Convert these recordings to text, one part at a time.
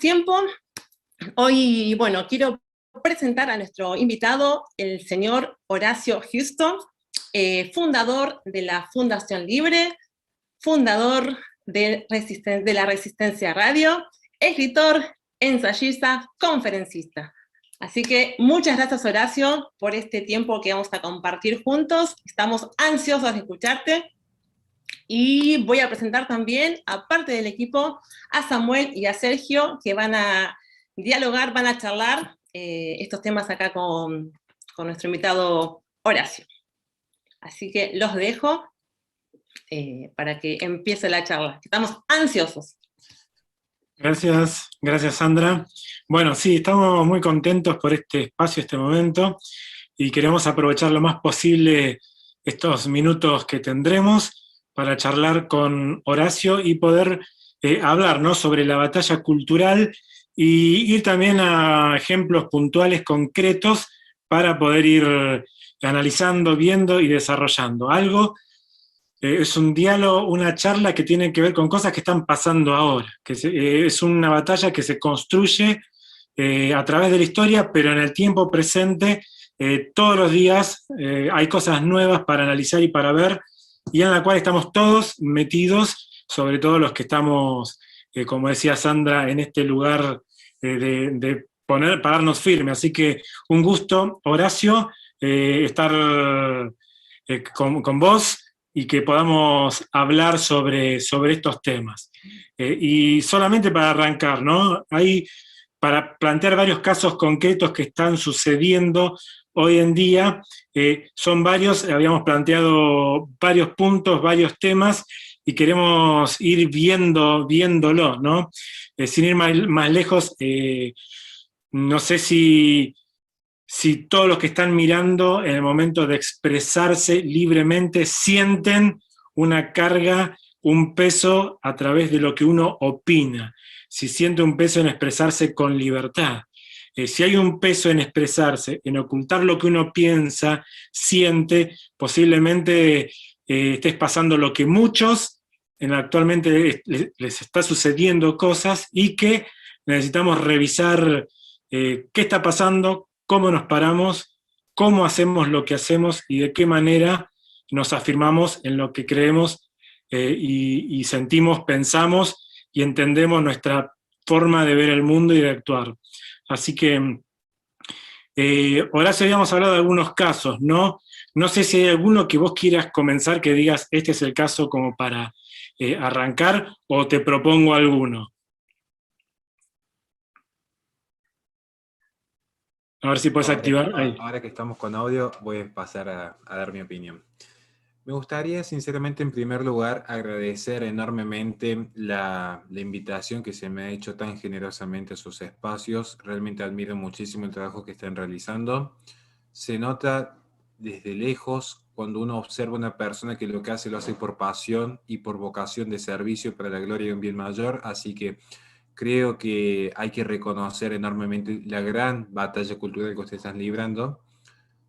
tiempo. Hoy, bueno, quiero presentar a nuestro invitado, el señor Horacio Houston, fundador de la Fundación Libre, fundador de la Resistencia Radio, escritor, ensayista, conferencista. Así que muchas gracias, Horacio, por este tiempo que vamos a compartir juntos. Estamos ansiosos de escucharte. Y voy a presentar también, aparte del equipo, a Samuel y a Sergio, que van a dialogar, van a charlar estos temas acá con nuestro invitado Horacio. Así que los dejo para que empiece la charla. Estamos ansiosos. Gracias Sandra. Bueno, sí, estamos muy contentos por este espacio, este momento, y queremos aprovechar lo más posible estos minutos que tendremos para charlar con Horacio y poder hablar, ¿no?, sobre la batalla cultural y ir también a ejemplos puntuales, concretos, para poder ir analizando, viendo y desarrollando algo. Es un diálogo, una charla que tiene que ver con cosas que están pasando ahora, es una batalla que se construye a través de la historia, pero en el tiempo presente, todos los días hay cosas nuevas para analizar y para ver, y en la cual estamos todos metidos, sobre todo los que estamos, como decía Sandra, en este lugar de pararnos firme. Así que un gusto, Horacio, estar con vos, y que podamos hablar sobre estos temas. Y solamente para arrancar, ¿no?, para plantear varios casos concretos que están sucediendo hoy en día. Son varios, habíamos planteado varios puntos, varios temas, y queremos ir viéndolo, ¿no? Sin ir más lejos, no sé si todos los que están mirando en el momento de expresarse libremente sienten una carga, un peso a través de lo que uno opina, si siente un peso en expresarse con libertad. Si hay un peso en expresarse, en ocultar lo que uno piensa, siente, posiblemente estés pasando lo que muchos actualmente les está sucediendo cosas, y que necesitamos revisar qué está pasando, cómo nos paramos, cómo hacemos lo que hacemos y de qué manera nos afirmamos en lo que creemos y sentimos, pensamos y entendemos nuestra forma de ver el mundo y de actuar. Así que, Horacio, habíamos hablado de algunos casos, ¿no? No sé si hay alguno que vos quieras comenzar, que digas, este es el caso como para arrancar, o te propongo alguno. A ver si puedes activar ahí. Ahora que estamos con audio, voy a pasar a dar mi opinión. Me gustaría, sinceramente, en primer lugar, agradecer enormemente la invitación que se me ha hecho tan generosamente a sus espacios. Realmente admiro muchísimo el trabajo que están realizando. Se nota desde lejos cuando uno observa a una persona que lo que hace lo hace por pasión y por vocación de servicio para la gloria de un bien mayor. Así que creo que hay que reconocer enormemente la gran batalla cultural que ustedes están librando.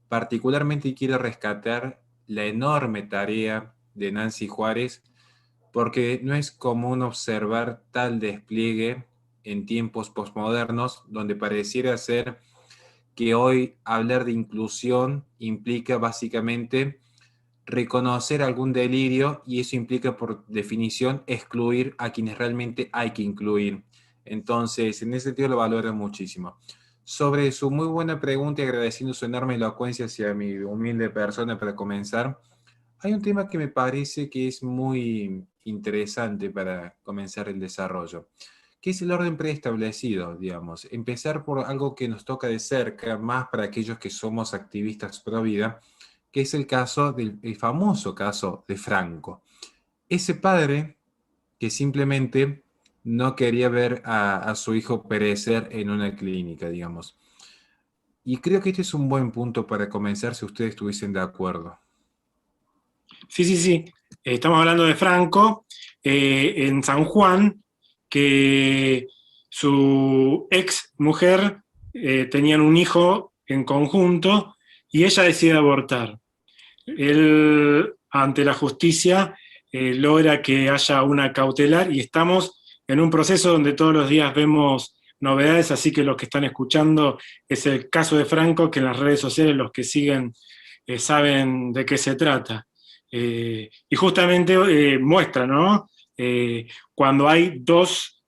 Particularmente quiero rescatar la enorme tarea de Nancy Juárez, porque no es común observar tal despliegue en tiempos posmodernos, donde pareciera ser que hoy hablar de inclusión implica básicamente reconocer algún delirio, y eso implica por definición excluir a quienes realmente hay que incluir. Entonces, en ese sentido lo valoro muchísimo. Sobre su muy buena pregunta y agradeciendo su enorme elocuencia hacia mi humilde persona para comenzar, hay un tema que me parece que es muy interesante para comenzar el desarrollo, que es el orden preestablecido, digamos. Empezar por algo que nos toca de cerca, más para aquellos que somos activistas pro vida, que es el caso el famoso caso de Franco. Ese padre que simplemente no quería ver a su hijo perecer en una clínica, digamos. Y creo que este es un buen punto para comenzar, si ustedes estuviesen de acuerdo. Sí. Estamos hablando de Franco, en San Juan, que su ex mujer tenían un hijo en conjunto y ella decide abortar. Él, ante la justicia, logra que haya una cautelar, y estamos en un proceso donde todos los días vemos novedades, así que los que están escuchando es el caso de Franco, que en las redes sociales los que siguen saben de qué se trata. Y justamente muestra, ¿no? Cuando hay dos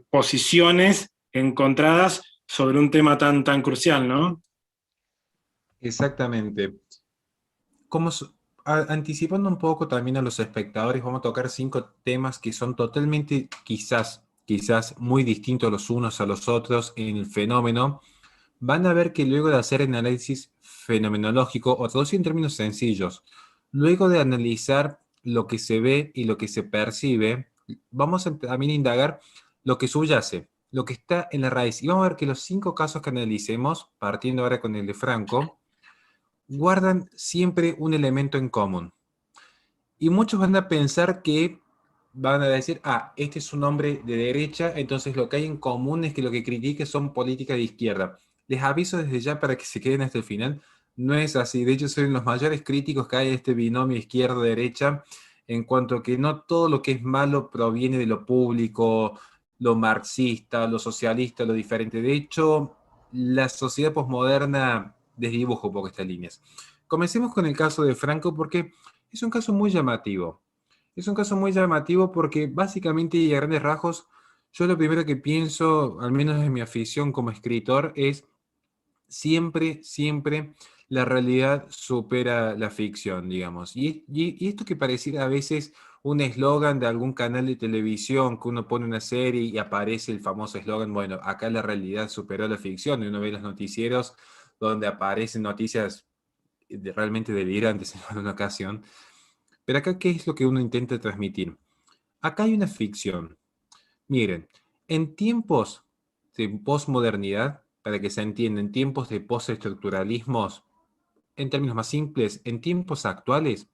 posiciones encontradas sobre un tema tan crucial, ¿no? Exactamente. Como anticipando un poco también a los espectadores, vamos a tocar 5 temas que son totalmente, quizás muy distintos los unos a los otros en el fenómeno. Van a ver que luego de hacer análisis fenomenológico, o traducido en términos sencillos, luego de analizar lo que se ve y lo que se percibe, vamos a también indagar lo que subyace, lo que está en la raíz. Y vamos a ver que los 5 casos que analicemos, partiendo ahora con el de Franco, guardan siempre un elemento en común. Y muchos van a pensar que van a decir, este es un hombre de derecha, entonces lo que hay en común es que lo que critique son políticas de izquierda. Les aviso desde ya para que se queden hasta el final, no es así. De hecho, soy uno de los mayores críticos que hay de este binomio izquierda-derecha, en cuanto a que no todo lo que es malo proviene de lo público, lo marxista, lo socialista, lo diferente. De hecho, la sociedad posmoderna desdibuja un poco estas líneas. Comencemos con el caso de Franco porque es un caso muy llamativo. Es un caso muy llamativo porque básicamente y a grandes rasgos, yo lo primero que pienso, al menos en mi afición como escritor, es siempre la realidad supera la ficción, digamos. Y esto que pareciera a veces un eslogan de algún canal de televisión, que uno pone una serie y aparece el famoso eslogan, bueno, acá la realidad superó la ficción, y uno ve los noticieros donde aparecen noticias realmente delirantes en alguna ocasión. Pero acá, ¿qué es lo que uno intenta transmitir? Acá hay una ficción. Miren, en tiempos de posmodernidad, para que se entienda, en tiempos de postestructuralismos, en términos más simples, en tiempos actuales,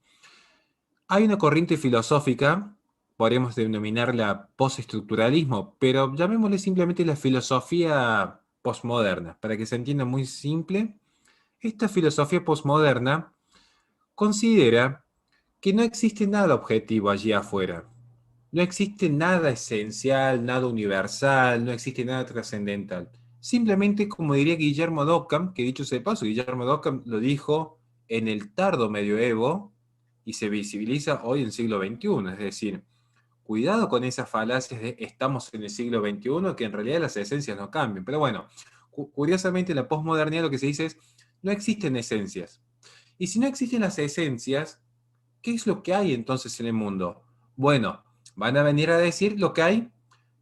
hay una corriente filosófica, podríamos denominarla postestructuralismo, pero llamémosle simplemente la filosofía posmoderna, para que se entienda muy simple. Esta filosofía posmoderna considera que no existe nada objetivo allí afuera. No existe nada esencial, nada universal, no existe nada trascendental. Simplemente, como diría Guillermo d'Occam, que dicho sea de paso, Guillermo d'Occam lo dijo en el tardo medioevo y se visibiliza hoy en el siglo XXI. Es decir, cuidado con esas falacias de estamos en el siglo XXI, que en realidad las esencias no cambian. Pero bueno, curiosamente la posmodernidad lo que se dice es, no existen esencias. Y si no existen las esencias, ¿qué es lo que hay entonces en el mundo? Bueno, van a venir a decir lo que hay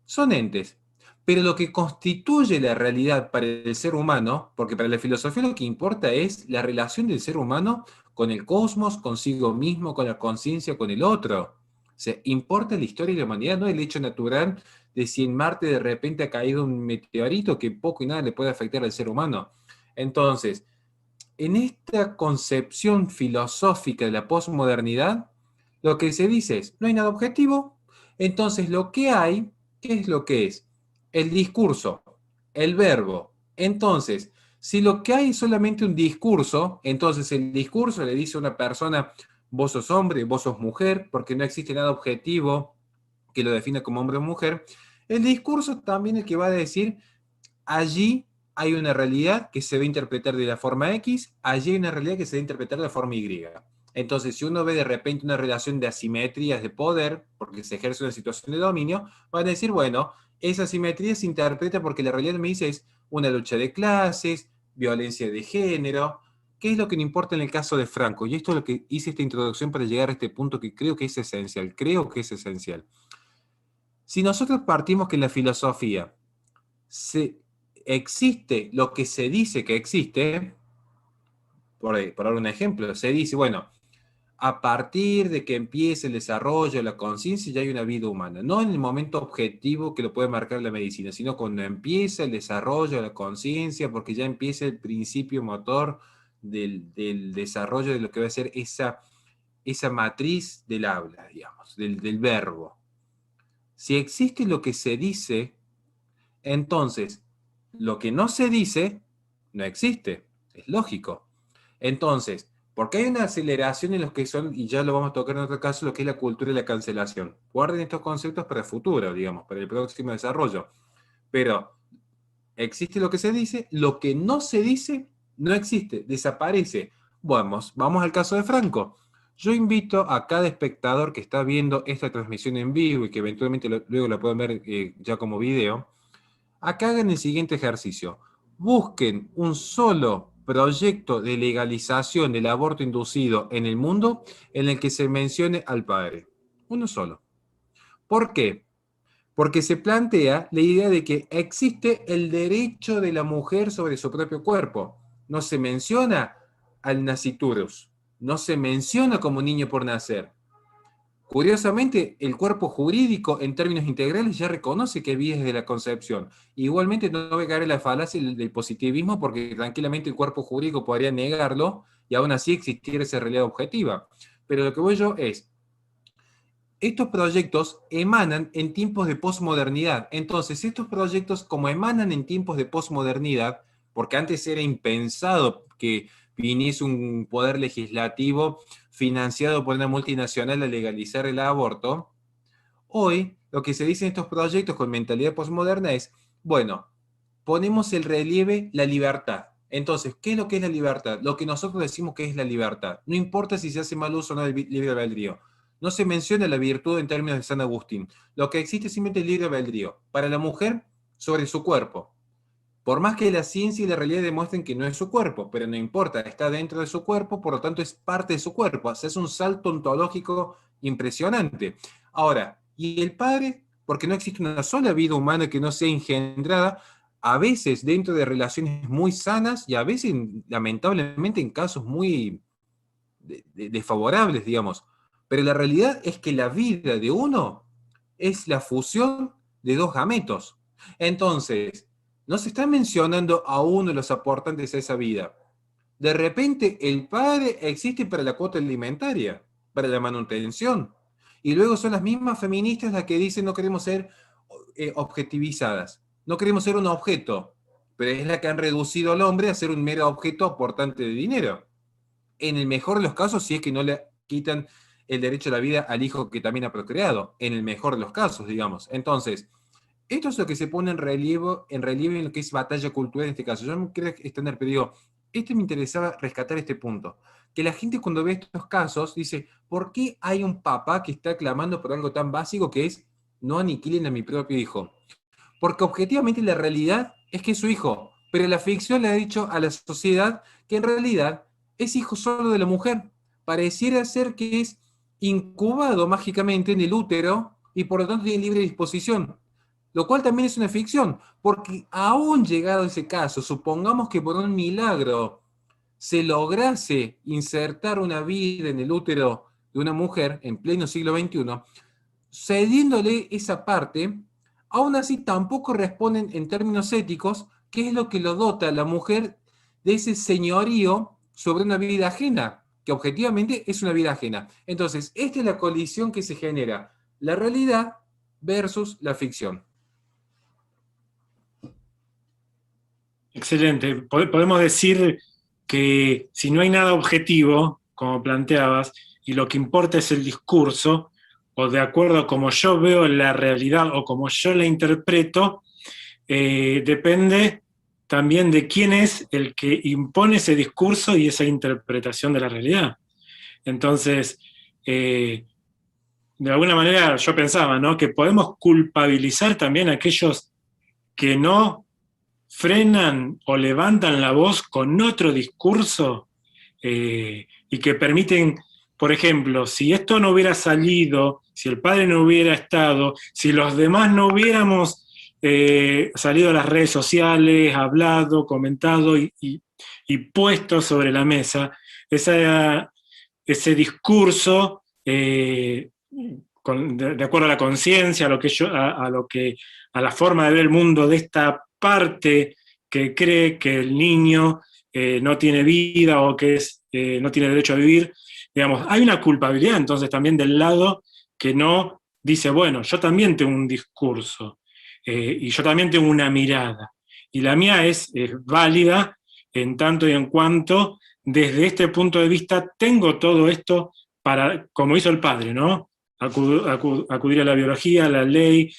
son entes. Pero lo que constituye la realidad para el ser humano, porque para la filosofía lo que importa es la relación del ser humano con el cosmos, consigo mismo, con la conciencia, con el otro. O sea, importa la historia de la humanidad, no el hecho natural de si en Marte de repente ha caído un meteorito que poco y nada le puede afectar al ser humano. Entonces, en esta concepción filosófica de la posmodernidad, lo que se dice es, no hay nada objetivo, entonces lo que hay, ¿qué es lo que es? El discurso, el verbo. Entonces, si lo que hay es solamente un discurso, entonces el discurso le dice a una persona, vos sos hombre, vos sos mujer, porque no existe nada objetivo que lo defina como hombre o mujer, el discurso también es el que va a decir, allí hay una realidad que se va a interpretar de la forma X, allí hay una realidad que se va a interpretar de la forma Y. Entonces, si uno ve de repente una relación de asimetrías de poder, porque se ejerce una situación de dominio, van a decir, bueno, esa asimetría se interpreta porque la realidad me dice es una lucha de clases, violencia de género. ¿Qué es lo que no importa en el caso de Franco? Y esto es lo que hice esta introducción para llegar a este punto que creo que es esencial. Creo que es esencial. Si nosotros partimos que en la filosofía existe lo que se dice que existe, por dar un ejemplo, se dice, bueno, a partir de que empiece el desarrollo de la conciencia ya hay una vida humana, no en el momento objetivo que lo puede marcar la medicina, sino cuando empieza el desarrollo de la conciencia, porque ya empieza el principio motor del desarrollo de lo que va a ser esa matriz del habla, digamos, del verbo. Si existe lo que se dice, entonces, lo que no se dice, no existe. Es lógico. Entonces, porque hay una aceleración en los que son, y ya lo vamos a tocar en otro caso, lo que es la cultura de la cancelación. Guarden estos conceptos para el futuro, digamos, para el próximo desarrollo. Pero existe lo que se dice, lo que no se dice no existe, desaparece. Vamos al caso de Franco. Yo invito a cada espectador que está viendo esta transmisión en vivo y que eventualmente luego la pueden ver ya como video, a que hagan el siguiente ejercicio. Busquen un solo proyecto de legalización del aborto inducido en el mundo en el que se mencione al padre. Uno solo. ¿Por qué? Porque se plantea la idea de que existe el derecho de la mujer sobre su propio cuerpo. No se menciona al nasciturus, no se menciona como niño por nacer. Curiosamente, el cuerpo jurídico en términos integrales ya reconoce que vive desde la concepción. Igualmente no voy a caer en la falacia del positivismo porque tranquilamente el cuerpo jurídico podría negarlo y aún así existiera esa realidad objetiva. Pero lo que voy yo es, estos proyectos emanan en tiempos de posmodernidad. Entonces, estos proyectos, como emanan en tiempos de posmodernidad, porque antes era impensado que viniese un poder legislativo financiado por una multinacional a legalizar el aborto, hoy lo que se dice en estos proyectos con mentalidad posmoderna es, bueno, ponemos el relieve la libertad. Entonces, ¿qué es lo que es la libertad? Lo que nosotros decimos que es la libertad. No importa si se hace mal uso o no del libre albedrío. No se menciona la virtud en términos de San Agustín. Lo que existe es simplemente el libre albedrío. Para la mujer, sobre su cuerpo. Por más que la ciencia y la realidad demuestren que no es su cuerpo, pero no importa, está dentro de su cuerpo, por lo tanto es parte de su cuerpo. O sea, es un salto ontológico impresionante. Ahora, ¿y el padre? Porque no existe una sola vida humana que no sea engendrada, a veces dentro de relaciones muy sanas y a veces, lamentablemente, en casos muy desfavorables, digamos. Pero la realidad es que la vida de uno es la fusión de dos gametos. Entonces, no se está mencionando a uno de los aportantes a esa vida. De repente, el padre existe para la cuota alimentaria, para la manutención. Y luego son las mismas feministas las que dicen no queremos ser objetivizadas, no queremos ser un objeto, pero es la que han reducido al hombre a ser un mero objeto aportante de dinero. En el mejor de los casos, si es que no le quitan el derecho a la vida al hijo que también ha procreado, en el mejor de los casos, digamos. Entonces, esto es lo que se pone en relieve en lo que es batalla cultural en este caso. Yo no quiero extender, pero digo, me interesaba rescatar este punto. Que la gente cuando ve estos casos dice, ¿por qué hay un papá que está clamando por algo tan básico que es no aniquilen a mi propio hijo? Porque objetivamente la realidad es que es su hijo, pero la ficción le ha dicho a la sociedad que en realidad es hijo solo de la mujer. Pareciera ser que es incubado mágicamente en el útero y por lo tanto tiene libre disposición. Lo cual también es una ficción, porque aún llegado a ese caso, supongamos que por un milagro se lograse insertar una vida en el útero de una mujer en pleno siglo XXI, cediéndole esa parte, aún así tampoco responden en términos éticos qué es lo que lo dota a la mujer de ese señorío sobre una vida ajena, que objetivamente es una vida ajena. Entonces, esta es la colisión que se genera, la realidad versus la ficción. Excelente. Podemos decir que si no hay nada objetivo, como planteabas, y lo que importa es el discurso, o de acuerdo a cómo yo veo la realidad o como yo la interpreto, depende también de quién es el que impone ese discurso y esa interpretación de la realidad. Entonces, de alguna manera yo pensaba, ¿no?, que podemos culpabilizar también a aquellos que no frenan o levantan la voz con otro discurso y que permiten, por ejemplo, si esto no hubiera salido, si el padre no hubiera estado, si los demás no hubiéramos salido a las redes sociales, hablado, comentado y puesto sobre la mesa ese discurso de acuerdo a la conciencia, a la forma de ver el mundo de esta parte que cree que el niño no tiene vida o que no tiene derecho a vivir, digamos, hay una culpabilidad entonces también del lado que no dice, bueno, yo también tengo un discurso y yo también tengo una mirada, y la mía es válida en tanto y en cuanto desde este punto de vista tengo todo esto para, como hizo el padre, ¿no? Acudir a la biología, a la ley,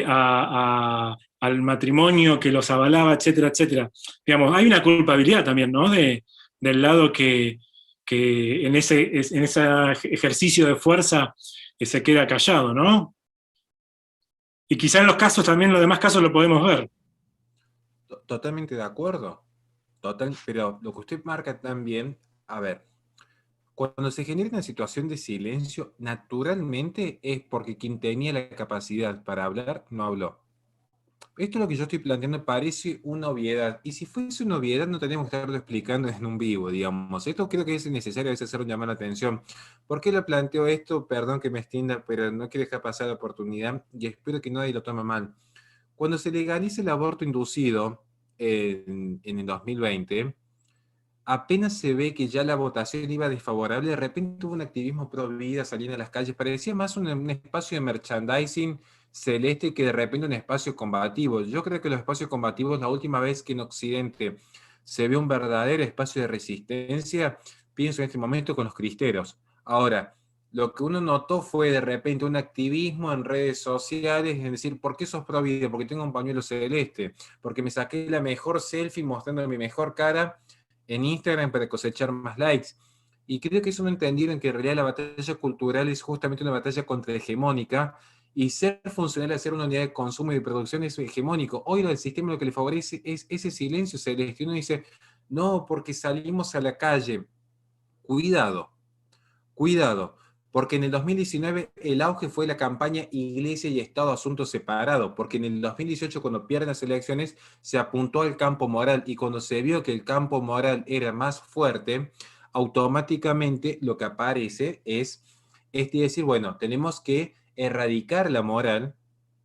a al matrimonio que los avalaba, etcétera, etcétera. Digamos, hay una culpabilidad también, ¿no? Del lado que en ese ejercicio de fuerza se queda callado, ¿no? Y quizá en los casos también, los demás casos lo podemos ver. Totalmente de acuerdo. Pero lo que usted marca también, a ver, cuando se genera una situación de silencio, naturalmente es porque quien tenía la capacidad para hablar no habló. Esto es lo que yo estoy planteando, parece una obviedad. Y si fuese una obviedad, no tenemos que estarlo explicando en un vivo, digamos. Esto creo que es necesario a veces hacer un llamado a la atención. ¿Por qué lo planteo esto? Perdón que me extienda, pero no quiero dejar pasar la oportunidad y espero que nadie lo tome mal. Cuando se legalice el aborto inducido en el 2020, apenas se ve que ya la votación iba desfavorable, de repente hubo un activismo pro vida saliendo a las calles, parecía más un espacio de merchandising celeste que de repente un espacio combativo. Yo creo que los espacios combativos, la última vez que en Occidente se ve un verdadero espacio de resistencia, pienso en este momento con los cristeros. Ahora, lo que uno notó fue de repente un activismo en redes sociales, es decir, ¿por qué sos pro vida? Porque tengo un pañuelo celeste, porque me saqué la mejor selfie mostrando mi mejor cara en Instagram para cosechar más likes. Y creo que eso no entendieron que en realidad la batalla cultural es justamente una batalla contrahegemónica y ser funcional a ser una unidad de consumo y de producción es hegemónico. Hoy el sistema lo que le favorece es ese silencio celeste. Uno dice, no, porque salimos a la calle. Cuidado, cuidado, porque en el 2019 el auge fue la campaña Iglesia y Estado Asuntos Separados, porque en el 2018 cuando pierden las elecciones se apuntó al campo moral y cuando se vio que el campo moral era más fuerte, automáticamente lo que aparece es decir, bueno, tenemos que erradicar la moral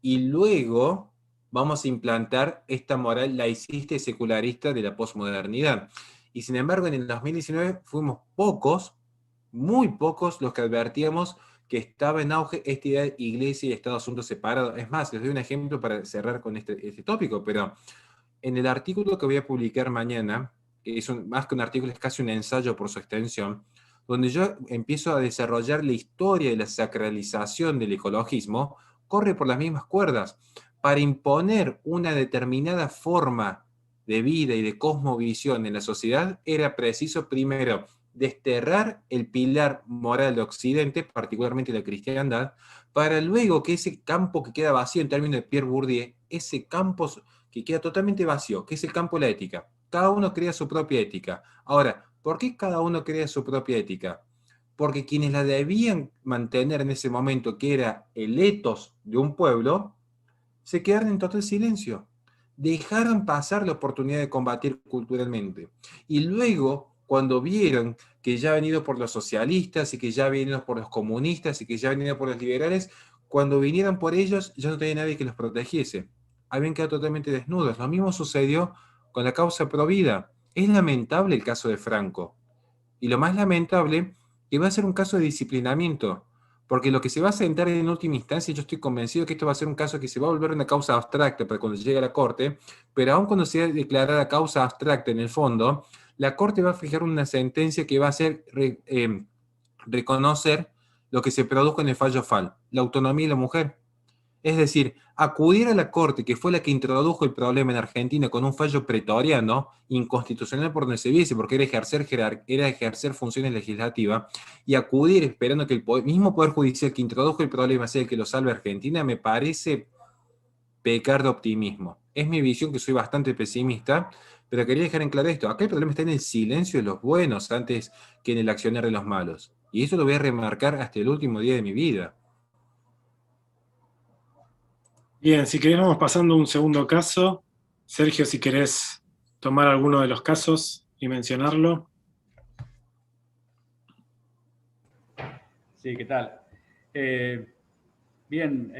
y luego vamos a implantar esta moral laicista y secularista de la posmodernidad. Y sin embargo, en el 2019 fuimos pocos, muy pocos los que advertíamos que estaba en auge esta idea de iglesia y Estado asuntos separados. Es más, les doy un ejemplo para cerrar con este tópico, pero en el artículo que voy a publicar mañana, que es más que un artículo, es casi un ensayo por su extensión, donde yo empiezo a desarrollar la historia de la sacralización del ecologismo, corre por las mismas cuerdas. Para imponer una determinada forma de vida y de cosmovisión en la sociedad, era preciso primero desterrar el pilar moral de Occidente, particularmente la cristiandad, para luego que ese campo que queda vacío en términos de Pierre Bourdieu, ese campo que queda totalmente vacío, que es el campo de la ética. Cada uno crea su propia ética. Ahora, ¿por qué cada uno crea su propia ética? Porque quienes la debían mantener en ese momento, que era el etos de un pueblo, se quedaron en total silencio. Dejaron pasar la oportunidad de combatir culturalmente. Y luego, cuando vieron que ya ha venido por los socialistas y que ya ha venido por los comunistas y que ya ha venido por los liberales, cuando vinieron por ellos ya no tenía nadie que los protegiese. Habían quedado totalmente desnudos. Lo mismo sucedió con la causa pro vida. Es lamentable el caso de Franco. Y lo más lamentable, que va a ser un caso de disciplinamiento, porque lo que se va a sentar en última instancia, yo estoy convencido que esto va a ser un caso que se va a volver una causa abstracta para cuando llegue a la Corte, pero aun cuando sea declarada causa abstracta en el fondo, la Corte va a fijar una sentencia que va a hacer reconocer lo que se produjo en el fallo FAL, la autonomía de la mujer. Es decir, acudir a la Corte, que fue la que introdujo el problema en Argentina con un fallo pretoriano, inconstitucional por donde se viese, porque era ejercer funciones legislativas, y acudir esperando que el mismo Poder Judicial que introdujo el problema sea el que lo salve a Argentina, me parece pecar de optimismo. Es mi visión, que soy bastante pesimista, pero quería dejar en claro esto. Acá el problema está en el silencio de los buenos antes que en el accionar de los malos. Y eso lo voy a remarcar hasta el último día de mi vida. Bien, si querés vamos pasando a un segundo caso. Sergio, si querés tomar alguno de los casos y mencionarlo. Sí, ¿qué tal? Bien,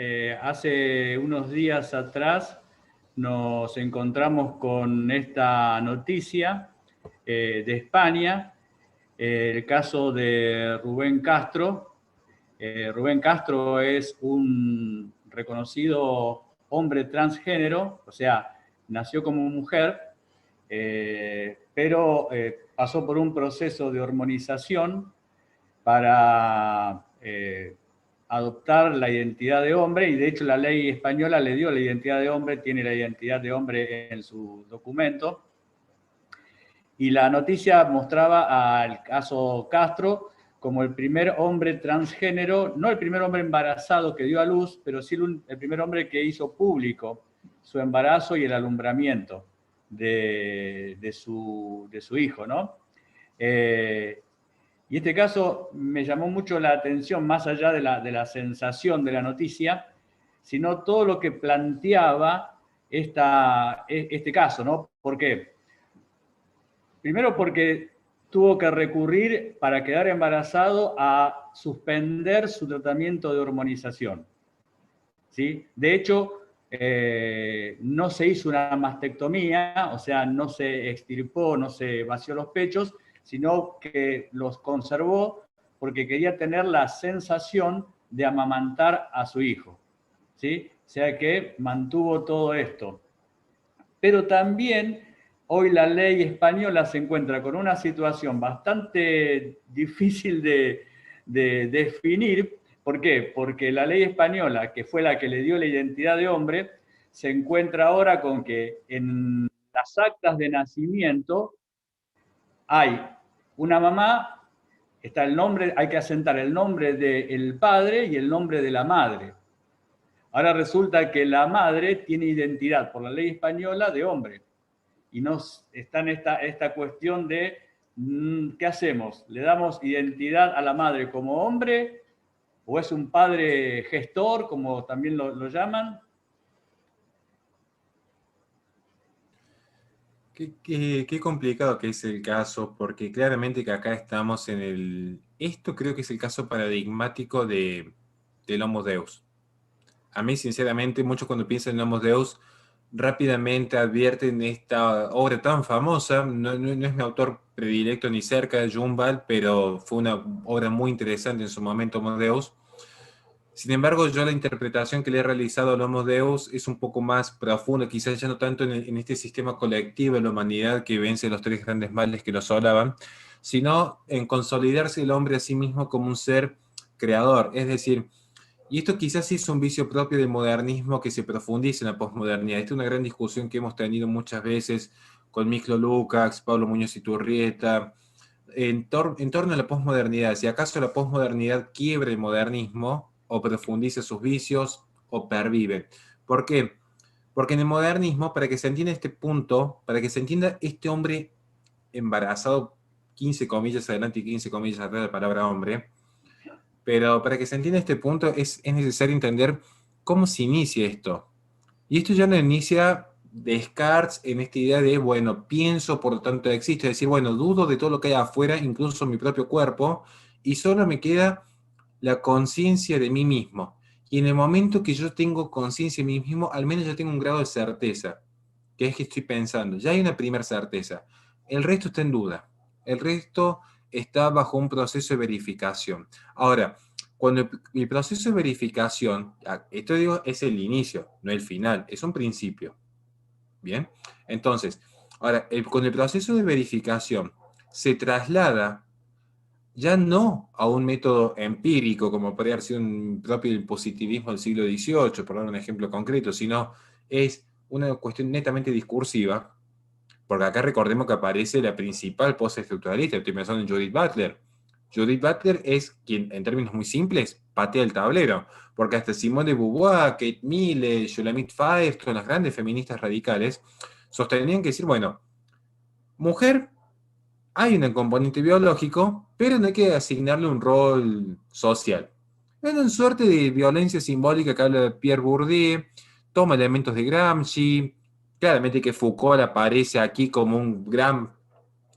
hace unos días atrás nos encontramos con esta noticia de España, el caso de Rubén Castro. Rubén Castro es un reconocido hombre transgénero, o sea, nació como mujer, pero pasó por un proceso de hormonización para adoptar la identidad de hombre, y de hecho la ley española le dio la identidad de hombre, tiene la identidad de hombre en su documento. Y la noticia mostraba al caso Castro como el primer hombre transgénero, no el primer hombre embarazado que dio a luz, pero sí el primer hombre que hizo público su embarazo y el alumbramiento de su hijo, ¿no? Y este caso me llamó mucho la atención, más allá de la sensación de la noticia, sino todo lo que planteaba este caso, ¿no? ¿Por qué? Primero porque tuvo que recurrir para quedar embarazado a suspender su tratamiento de hormonización, ¿sí? De hecho, no se hizo una mastectomía, o sea, no se extirpó, no se vació los pechos, sino que los conservó porque quería tener la sensación de amamantar a su hijo, ¿sí? O sea que mantuvo todo esto. Pero también hoy la ley española se encuentra con una situación bastante difícil de definir. ¿Por qué? Porque la ley española, que fue la que le dio la identidad de hombre, se encuentra ahora con que en las actas de nacimiento hay una mamá, está el nombre, hay que asentar el nombre del padre y el nombre de la madre. Ahora resulta que la madre tiene identidad por la ley española de hombre. Y nos está en esta cuestión de ¿qué hacemos? ¿Le damos identidad a la madre como hombre? ¿O es un padre gestor, como también lo llaman? Qué complicado que es el caso, porque claramente que acá estamos en el... Esto creo que es el caso paradigmático del Homo Deus. A mí, sinceramente, muchos cuando piensan en Homo Deus, rápidamente advierten esta obra tan famosa, no es mi autor predilecto ni cerca de Yuval, pero fue una obra muy interesante en su momento, Homo Deus. Sin embargo, yo la interpretación que le he realizado al Homo Deus es un poco más profunda, quizás ya no tanto en este sistema colectivo de la humanidad que vence los tres grandes males que lo asolaban, sino en consolidarse el hombre a sí mismo como un ser creador. Es decir, y esto quizás es un vicio propio del modernismo que se profundiza en la posmodernidad. Esta es una gran discusión que hemos tenido muchas veces con Miklo Lukács, Pablo Muñoz Iturrieta, en torno a la posmodernidad. Si acaso la posmodernidad quiebra el modernismo, o profundiza sus vicios, o pervive. ¿Por qué? Porque en el modernismo, para que se entienda este punto, para que se entienda este hombre embarazado, 15 comillas adelante y 15 comillas atrás de la palabra hombre, pero para que se entienda este punto es necesario entender cómo se inicia esto. Y esto ya no inicia Descartes en esta idea de, bueno, pienso, por lo tanto existo, es decir, bueno, dudo de todo lo que hay afuera, incluso mi propio cuerpo, y solo me queda la conciencia de mí mismo. Y en el momento que yo tengo conciencia de mí mismo, al menos ya tengo un grado de certeza, que es que estoy pensando. Ya hay una primera certeza. El resto está en duda. El resto está bajo un proceso de verificación. Ahora, cuando el proceso de verificación, esto digo, es el inicio, no el final, es un principio. Bien, entonces, ahora, con el proceso de verificación se traslada ya no a un método empírico, como podría haber sido un propio del positivismo del siglo XVIII, por dar un ejemplo concreto, sino es una cuestión netamente discursiva, porque acá recordemos que aparece la principal postestructuralista, estoy pensando en Judith Butler. Judith Butler es quien, en términos muy simples, patea el tablero, porque hasta Simone de Beauvoir, Kate Millett, Shulamit Firestone, las grandes feministas radicales, sostenían que decir, bueno, mujer, hay un componente biológico, pero no hay que asignarle un rol social. Es una suerte de violencia simbólica que habla de Pierre Bourdieu, toma elementos de Gramsci, claramente que Foucault aparece aquí como un gran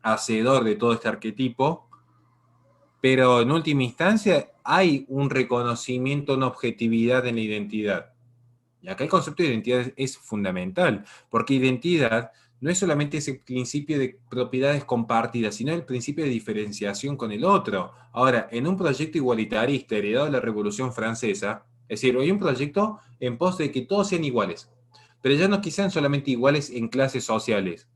hacedor de todo este arquetipo, pero en última instancia hay un reconocimiento, una objetividad en la identidad. Y acá el concepto de identidad es fundamental, porque identidad no es solamente ese principio de propiedades compartidas, sino el principio de diferenciación con el otro. Ahora, en un proyecto igualitarista heredado de la Revolución Francesa, es decir, hay un proyecto en pos de que todos sean iguales, pero ya no quizás solamente iguales en clases sociales,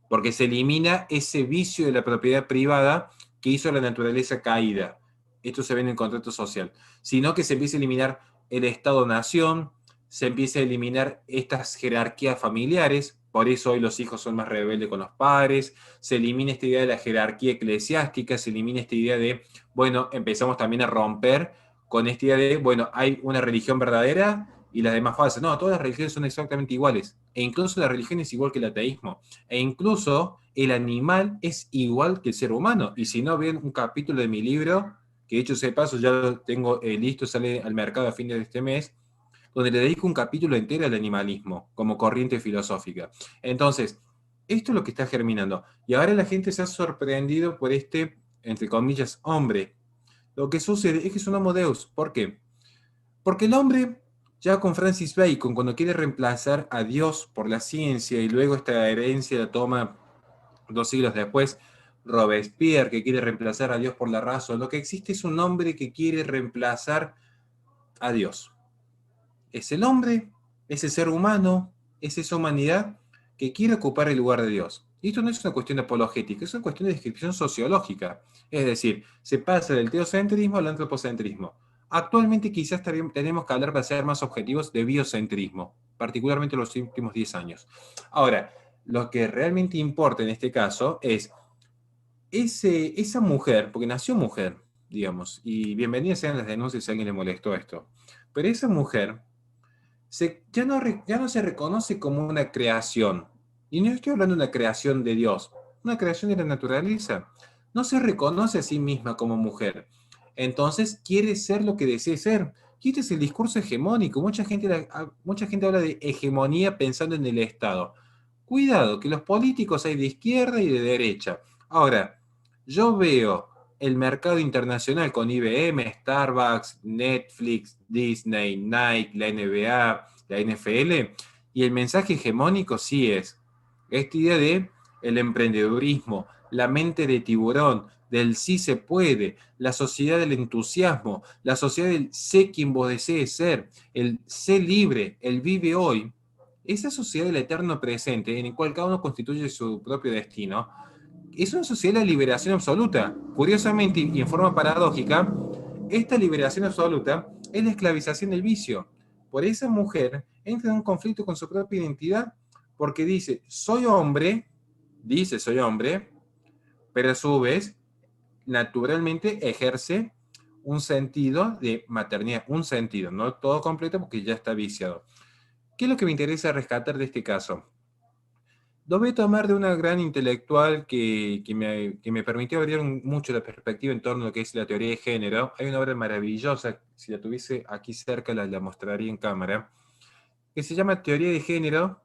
porque se elimina ese vicio de la propiedad privada que hizo la naturaleza caída. esto se ve en el contrato social, sino que se empieza a eliminar el Estado-nación, se empieza a eliminar estas jerarquías familiares, por eso hoy los hijos son más rebeldes con los padres, se elimina esta idea de la jerarquía eclesiástica, se elimina esta idea de, bueno, empezamos también a romper con esta idea de, bueno, hay una religión verdadera y las demás falsas. No, todas las religiones son exactamente iguales, e incluso la religión es igual que el ateísmo, e incluso el animal es igual que el ser humano, y si no ven un capítulo de mi libro, que dicho sea de paso ya lo tengo listo, sale al mercado a fines de este mes, donde le dedico un capítulo entero al animalismo como corriente filosófica. Entonces, esto es lo que está germinando. Y ahora la gente se ha sorprendido por este, entre comillas, hombre. Lo que sucede es que es un homo deus. ¿Por qué? Porque el hombre, ya con Francis Bacon, cuando quiere reemplazar a Dios por la ciencia y luego esta herencia la toma 2 siglos después, Robespierre, que quiere reemplazar a Dios por la razón, lo que existe es un hombre que quiere reemplazar a Dios. Es el hombre, es el ser humano, es esa humanidad que quiere ocupar el lugar de Dios. Y esto no es una cuestión apologética, es una cuestión de descripción sociológica. Es decir, se pasa del teocentrismo al antropocentrismo. Actualmente quizás tenemos que hablar, para ser más objetivos, de biocentrismo, particularmente en los últimos 10 años. Ahora, lo que realmente importa en este caso es esa mujer, porque nació mujer, digamos, y bienvenidas sean las denuncias si a alguien le molestó esto, pero esa mujer ya no se reconoce como una creación. Y no estoy hablando de una creación de Dios, una creación de la naturaleza. No se reconoce a sí misma como mujer. Entonces quiere ser lo que desee ser. Y este es el discurso hegemónico. Mucha gente habla de hegemonía pensando en el Estado. Cuidado, que los políticos hay de izquierda y de derecha. Ahora, yo veo el mercado internacional con IBM, Starbucks, Netflix, Disney, Nike, la NBA, la NFL, y el mensaje hegemónico sí es esta idea de el emprendedurismo, la mente de tiburón, del sí se puede, la sociedad del entusiasmo, la sociedad del sé quien vos desees ser, el sé libre, el vive hoy. Esa sociedad del eterno presente, en el cual cada uno constituye su propio destino, es una sociedad de la liberación absoluta. Curiosamente y en forma paradójica, esta liberación absoluta es la esclavización del vicio. Por esa mujer entra en un conflicto con su propia identidad porque dice soy hombre, pero a su vez naturalmente ejerce un sentido de maternidad, un sentido, no todo completo porque ya está viciado. ¿Qué es lo que me interesa rescatar de este caso? Lo voy a tomar de una gran intelectual que me permitió abrir mucho la perspectiva en torno a lo que es la teoría de género. Hay una obra maravillosa, si la tuviese aquí cerca la mostraría en cámara, que se llama Teoría de Género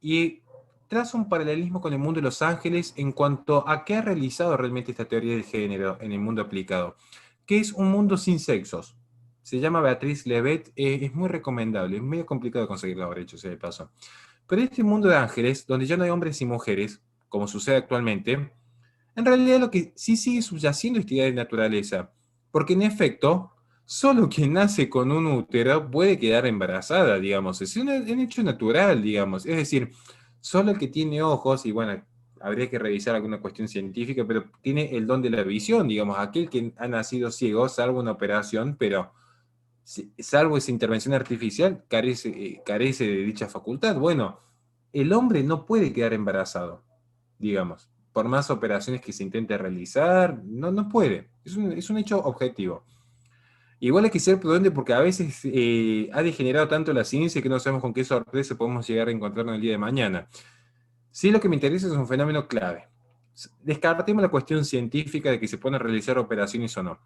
y traza un paralelismo con el mundo de los ángeles en cuanto a qué ha realizado realmente esta teoría de género en el mundo aplicado, que es un mundo sin sexos. Se llama Beatriz Levet, es muy recomendable, es medio complicado conseguir la obra, hecho sea de paso. Pero este mundo de ángeles, donde ya no hay hombres y mujeres, como sucede actualmente, en realidad lo que sí sigue subyaciendo es esta idea de naturaleza, porque en efecto, solo quien nace con un útero puede quedar embarazada, digamos, es un hecho natural, digamos, es decir, solo el que tiene ojos, y bueno, habría que revisar alguna cuestión científica, pero tiene el don de la visión, digamos, aquel que ha nacido ciego, salvo una operación, pero salvo esa intervención artificial, carece de dicha facultad. Bueno, el hombre no puede quedar embarazado, digamos. Por más operaciones que se intente realizar, no puede. Es un hecho objetivo. Igual hay que ser prudente porque a veces ha degenerado tanto la ciencia que no sabemos con qué sorpresa podemos llegar a encontrarnos el día de mañana. Sí, lo que me interesa es un fenómeno clave. Descartemos la cuestión científica de que se pueden realizar operaciones o no.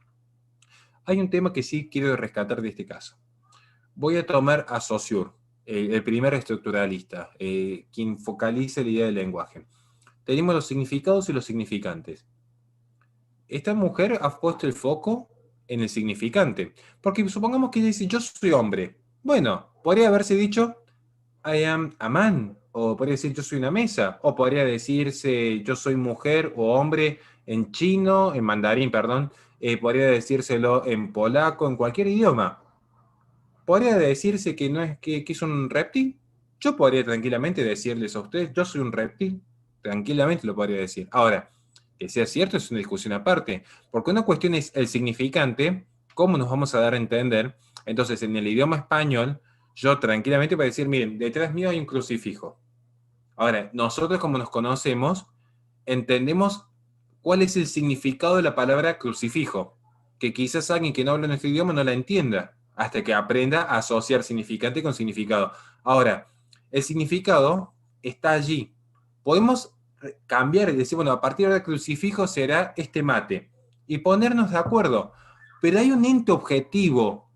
Hay un tema que sí quiero rescatar de este caso. Voy a tomar a Saussure, el primer estructuralista, quien focaliza la idea del lenguaje. Tenemos los significados y los significantes. Esta mujer ha puesto el foco en el significante, porque supongamos que ella dice, yo soy hombre. Bueno, podría haberse dicho, I am a man, o podría decir, yo soy una mesa, o podría decirse, yo soy mujer o hombre en chino, en mandarín, perdón, podría decírselo en polaco, en cualquier idioma. ¿Podría decirse que no es que es un reptil? Yo podría tranquilamente decirles a ustedes, yo soy un reptil, tranquilamente lo podría decir. Ahora, Que sea cierto es una discusión aparte, porque una cuestión es el significante, cómo nos vamos a dar a entender. Entonces, en el idioma español, yo tranquilamente voy a decir, miren, detrás mío hay un crucifijo. Ahora, nosotros como nos conocemos, entendemos cuál es el significado de la palabra crucifijo, que quizás alguien que no habla nuestro idioma no la entienda, hasta que aprenda a asociar significante con significado. Ahora, el significado está allí. Podemos cambiar y decir, bueno, a partir del crucifijo será este mate, y ponernos de acuerdo, pero hay un ente objetivo,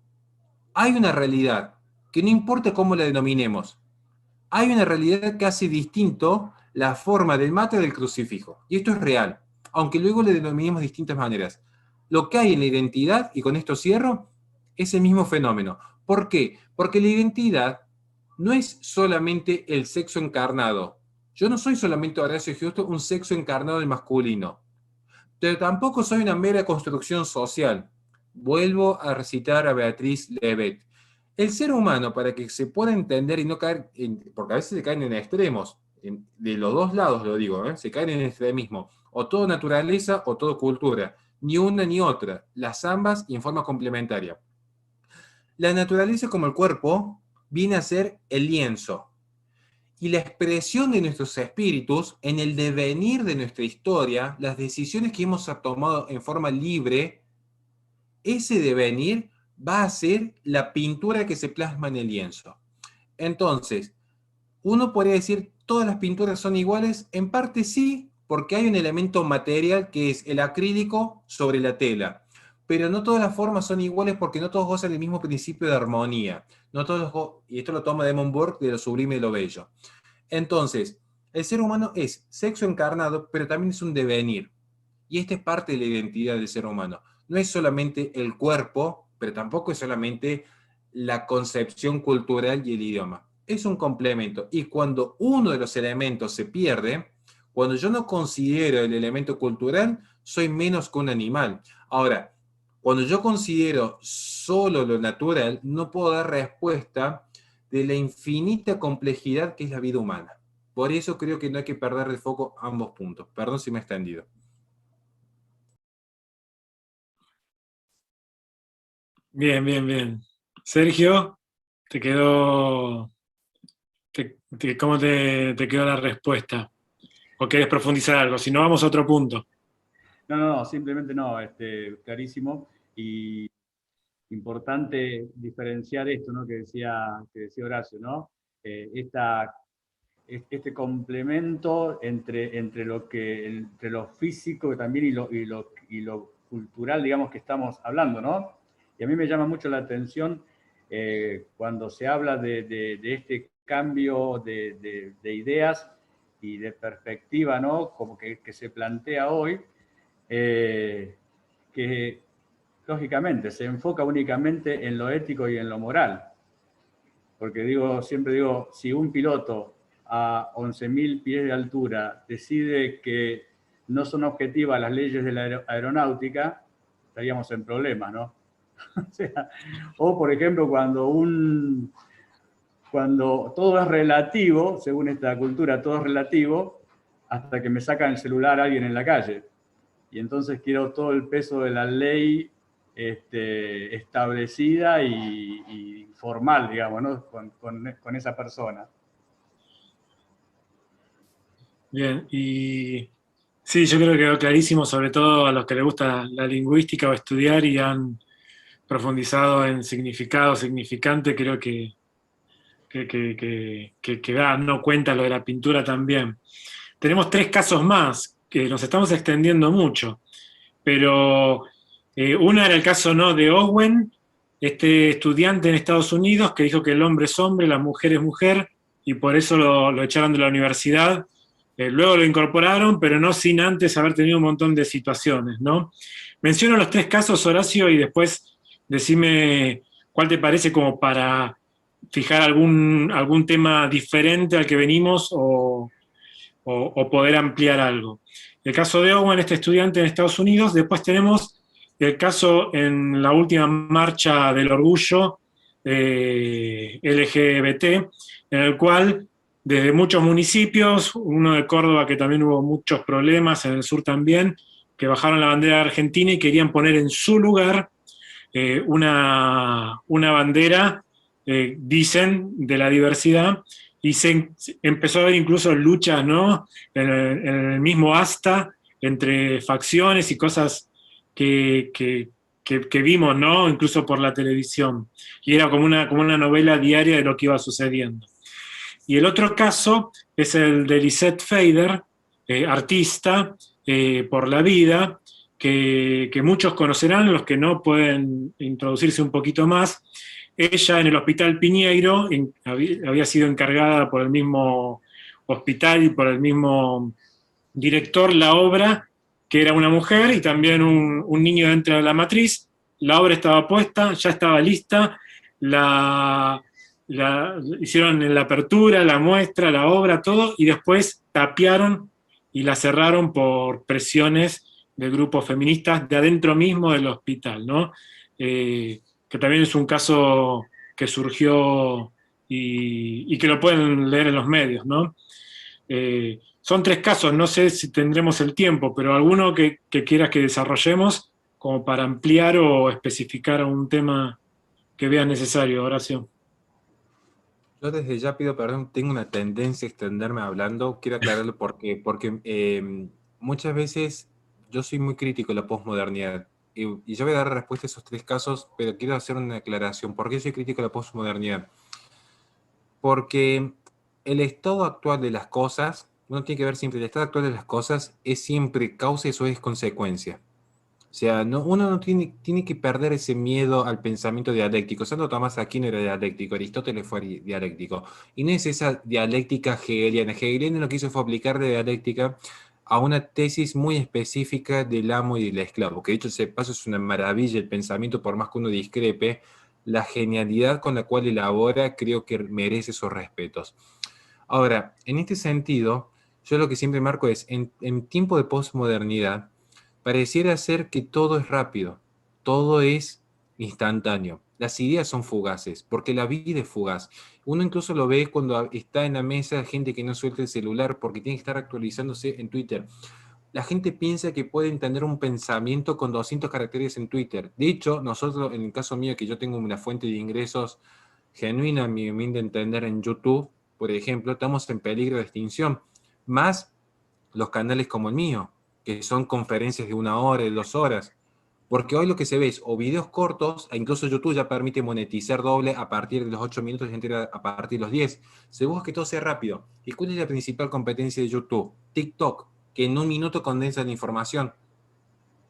hay una realidad, que no importa cómo la denominemos, hay una realidad que hace distinto la forma del mate del crucifijo. Y esto es real, aunque luego le denominemos de distintas maneras. Lo que hay en la identidad, y con esto cierro, es el mismo fenómeno. ¿Por qué? Porque la identidad no es solamente el sexo encarnado. Yo no soy solamente Horacio Giusto, un sexo encarnado del masculino. Pero tampoco soy una mera construcción social. Vuelvo a recitar a Beatriz Levet. El ser humano, para que se pueda entender y no caer, porque a veces se caen en extremos, de los dos lados lo digo, se caen en extremismo, o todo naturaleza o todo cultura, ni una ni otra, las ambas y en forma complementaria. La naturaleza como el cuerpo viene a ser el lienzo, y la expresión de nuestros espíritus en el devenir de nuestra historia, las decisiones que hemos tomado en forma libre, ese devenir va a ser la pintura que se plasma en el lienzo. Entonces, uno podría decir, ¿todas las pinturas son iguales? En parte sí, porque hay un elemento material que es el acrílico sobre la tela. Pero no todas las formas son iguales porque no todos gozan del mismo principio de armonía. No todos, y esto lo toma Edmund Burke de Lo sublime y lo bello. Entonces, el ser humano es sexo encarnado, pero también es un devenir. Y esta es parte de la identidad del ser humano. No es solamente el cuerpo, pero tampoco es solamente la concepción cultural y el idioma. Es un complemento. Y cuando uno de los elementos se pierde, cuando yo no considero el elemento cultural, soy menos que un animal. Ahora, cuando yo considero solo lo natural, no puedo dar respuesta de la infinita complejidad que es la vida humana. Por eso creo que no hay que perder de foco ambos puntos. Perdón si me he extendido. Bien, bien, bien. Sergio, ¿te quedó, cómo te quedó la respuesta? ¿O querés profundizar algo? Si no, vamos a otro punto. No, simplemente no, clarísimo. Y importante diferenciar esto, ¿no? que decía Horacio, ¿no? Este complemento entre lo físico también y lo cultural, digamos, que estamos hablando, ¿no? Y a mí me llama mucho la atención cuando se habla de este cambio de ideas y de perspectiva, ¿no? Como que se plantea hoy, que lógicamente se enfoca únicamente en lo ético y en lo moral. Porque siempre digo, si un piloto a 11.000 pies de altura decide que no son objetivas las leyes de la aeronáutica, estaríamos en problemas, ¿no? O, por ejemplo, cuando todo es relativo, según esta cultura, todo es relativo, hasta que me sacan el celular a alguien en la calle. Y entonces quiero todo el peso de la ley establecida y formal, digamos, ¿no? con esa persona. Bien, y sí, yo creo que quedó clarísimo, sobre todo a los que les gusta la lingüística o estudiar y han profundizado en significado, significante, creo que no cuenta lo de la pintura también. Tenemos 3 casos más, que nos estamos extendiendo mucho, pero uno era el caso ¿no? de Owen, este estudiante en Estados Unidos que dijo que el hombre es hombre, la mujer es mujer, y por eso lo echaron de la universidad. Luego lo incorporaron, pero no sin antes haber tenido un montón de situaciones, ¿no? Menciono los 3 casos, Horacio, y después decime cuál te parece como para fijar algún tema diferente al que venimos o poder ampliar algo. El caso de Owen, este estudiante en Estados Unidos. Después tenemos el caso en la última marcha del orgullo LGBT, en el cual desde muchos municipios, uno de Córdoba que también hubo muchos problemas, en el sur también, que bajaron la bandera argentina y querían poner en su lugar una bandera, dicen, de la diversidad, y se empezó a ver incluso luchas, ¿no? En el mismo asta, entre facciones y cosas que vimos, ¿no? Incluso por la televisión. Y era como una novela diaria de lo que iba sucediendo. Y el otro caso es el de Lisette Feider, artista por la vida, que muchos conocerán, los que no pueden introducirse un poquito más. Ella en el Hospital Piñeiro había sido encargada por el mismo hospital y por el mismo director la obra, que era una mujer y también un niño dentro de la matriz. La obra estaba puesta, ya estaba lista, hicieron en la apertura, la muestra, la obra, todo, y después tapiaron y la cerraron por presiones de grupos feministas de adentro mismo del hospital, ¿no? Que también es un caso que surgió y que lo pueden leer en los medios, ¿no? Son 3 casos, no sé si tendremos el tiempo, pero alguno que quieras que desarrollemos como para ampliar o especificar un tema que veas necesario, Horacio. Yo desde ya pido perdón, tengo una tendencia a extenderme hablando, quiero aclararlo porque muchas veces yo soy muy crítico de la posmodernidad y yo voy a dar respuesta a esos 3 casos, pero quiero hacer una aclaración. ¿Por qué soy crítico de la posmodernidad? Porque el estado actual de las cosas, uno tiene que ver siempre, el estado actual de las cosas es siempre causa y eso es consecuencia. O sea, uno no tiene que perder ese miedo al pensamiento dialéctico. Santo Tomás de Aquino era dialéctico, Aristóteles fue dialéctico. Y no es esa dialéctica hegeliana. Hegeliano lo que hizo fue aplicar de dialéctica a una tesis muy específica del amo y del esclavo, que de hecho ese paso es una maravilla el pensamiento, por más que uno discrepe, la genialidad con la cual elabora creo que merece esos respetos. Ahora, en este sentido, yo lo que siempre marco es, en tiempo de posmodernidad, pareciera ser que todo es rápido, todo es instantáneo. Las ideas son fugaces, porque la vida es fugaz. Uno incluso lo ve cuando está en la mesa gente que no suelta el celular porque tiene que estar actualizándose en Twitter. La gente piensa que puede entender un pensamiento con 200 caracteres en Twitter. De hecho, nosotros, en el caso mío, que yo tengo una fuente de ingresos genuina, a mi humilde entender, en YouTube, por ejemplo, estamos en peligro de extinción. Más los canales como el mío, que son conferencias de 1 hora, de 2 horas. Porque hoy lo que se ve es o videos cortos, e incluso YouTube ya permite monetizar doble a partir de los 8 minutos y entera a partir de los 10. Se busca que todo sea rápido. ¿Y cuál es la principal competencia de YouTube? TikTok, que en 1 minuto condensa la información.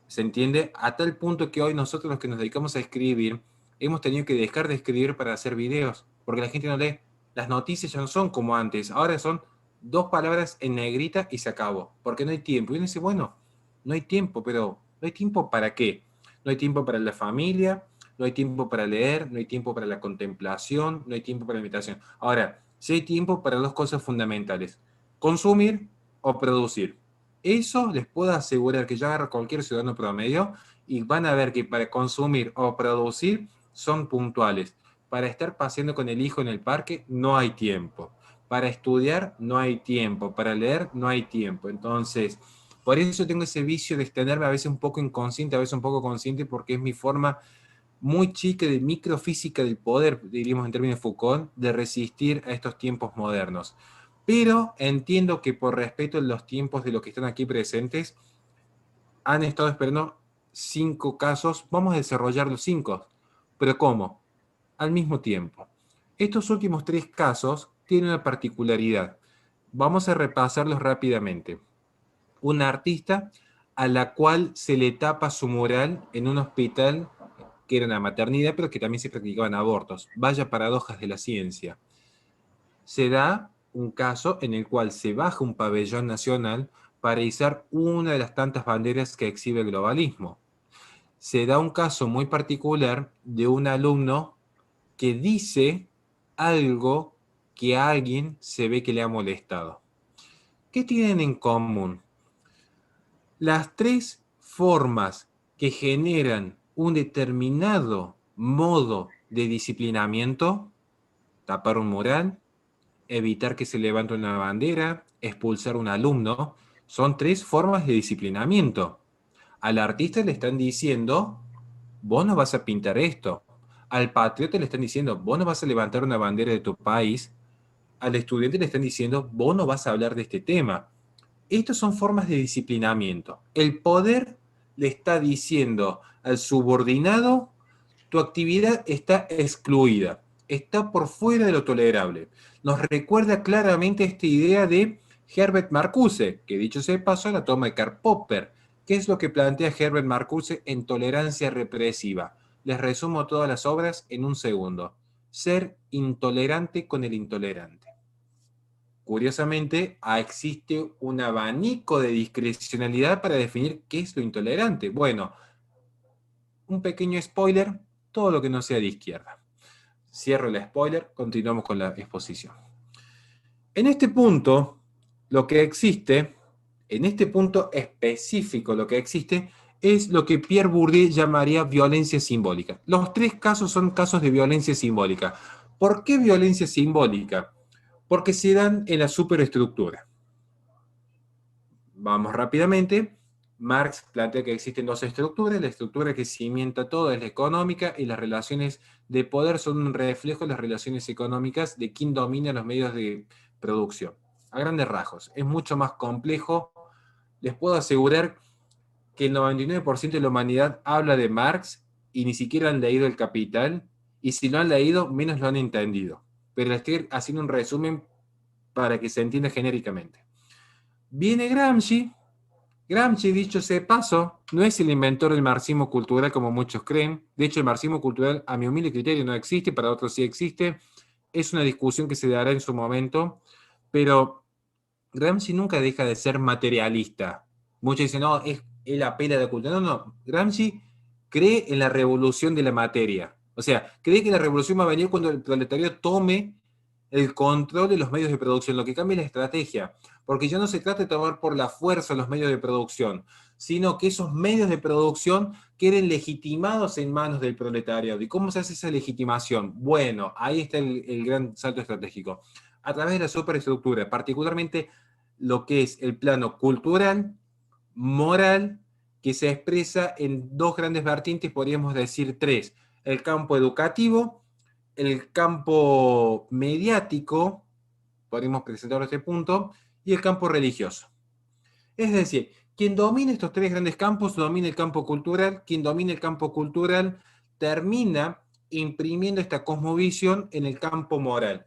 ¿Se entiende? A tal punto que hoy nosotros los que nos dedicamos a escribir, hemos tenido que dejar de escribir para hacer videos, porque la gente no lee. Las noticias ya no son como antes, ahora son 2 palabras en negrita y se acabó, porque no hay tiempo. Y uno dice, bueno, no hay tiempo, pero ¿no hay tiempo para qué? No hay tiempo para la familia, no hay tiempo para leer, no hay tiempo para la contemplación, no hay tiempo para la meditación. Ahora, sí hay tiempo para 2 cosas fundamentales, consumir o producir. Eso les puedo asegurar que yo agarro cualquier ciudadano promedio y van a ver que para consumir o producir son puntuales. Para estar paseando con el hijo en el parque no hay tiempo. Para estudiar no hay tiempo. Para leer no hay tiempo. Entonces, por eso tengo ese vicio de extenderme a veces un poco inconsciente, a veces un poco consciente, porque es mi forma muy chica de microfísica del poder, diríamos en términos de Foucault, de resistir a estos tiempos modernos. Pero entiendo que por respeto a los tiempos de los que están aquí presentes, han estado esperando 5 casos, vamos a desarrollar los 5. ¿Pero cómo? Al mismo tiempo. Estos últimos 3 casos tienen una particularidad. Vamos a repasarlos rápidamente. Una artista a la cual se le tapa su mural en un hospital que era una maternidad, pero que también se practicaban abortos. Vaya paradojas de la ciencia. Se da un caso en el cual se baja un pabellón nacional para izar una de las tantas banderas que exhibe el globalismo. Se da un caso muy particular de un alumno que dice algo que a alguien se ve que le ha molestado. ¿Qué tienen en común? Las 3 formas que generan un determinado modo de disciplinamiento, tapar un mural, evitar que se levante una bandera, expulsar a un alumno. Son 3 formas de disciplinamiento. Al artista le están diciendo, vos no vas a pintar esto. Al patriota le están diciendo, vos no vas a levantar una bandera de tu país. Al estudiante le están diciendo, vos no vas a hablar de este tema. Estas son formas de disciplinamiento. El poder le está diciendo al subordinado, tu actividad está excluida, está por fuera de lo tolerable. Nos recuerda claramente esta idea de Herbert Marcuse, que dicho sea de paso la toma de Karl Popper. ¿Qué es lo que plantea Herbert Marcuse en Tolerancia Represiva? Les resumo todas las obras en un segundo. Ser intolerante con el intolerante. Curiosamente, existe un abanico de discrecionalidad para definir qué es lo intolerante. Bueno, un pequeño spoiler, todo lo que no sea de izquierda. Cierro el spoiler, continuamos con la exposición. En este punto, lo que existe, en este punto específico, lo que existe es lo que Pierre Bourdieu llamaría violencia simbólica. Los 3 casos son casos de violencia simbólica. ¿Por qué violencia simbólica? Porque se dan en la superestructura. Vamos rápidamente. Marx plantea que existen 2 estructuras. La estructura que cimienta todo es la económica y las relaciones de poder son un reflejo de las relaciones económicas de quien domina los medios de producción. A grandes rasgos. Es mucho más complejo. Les puedo asegurar que el 99% de la humanidad habla de Marx y ni siquiera han leído El Capital, y si lo han leído, menos lo han entendido. Pero estoy haciendo un resumen para que se entienda genéricamente. Viene Gramsci. Gramsci, dicho sea de paso, no es el inventor del marxismo cultural como muchos creen. De hecho, el marxismo cultural, a mi humilde criterio, no existe, para otros sí existe. Es una discusión que se dará en su momento, pero Gramsci nunca deja de ser materialista. Muchos dicen, no, él apela a la cultura. No, no. Gramsci cree en la revolución de la materia. O sea, cree que la revolución va a venir cuando el proletariado tome el control de los medios de producción. Lo que cambia es la estrategia. Porque ya no se trata de tomar por la fuerza los medios de producción, sino que esos medios de producción queden legitimados en manos del proletariado. ¿Y cómo se hace esa legitimación? Bueno, ahí está el gran salto estratégico. A través de la superestructura, particularmente lo que es el plano cultural, moral, que se expresa en 2 grandes vertientes, podríamos decir 3. El campo educativo, el campo mediático, podríamos presentar este punto, y el campo religioso. Es decir, quien domina estos 3 grandes campos domina el campo cultural. Quien domina el campo cultural termina imprimiendo esta cosmovisión en el campo moral.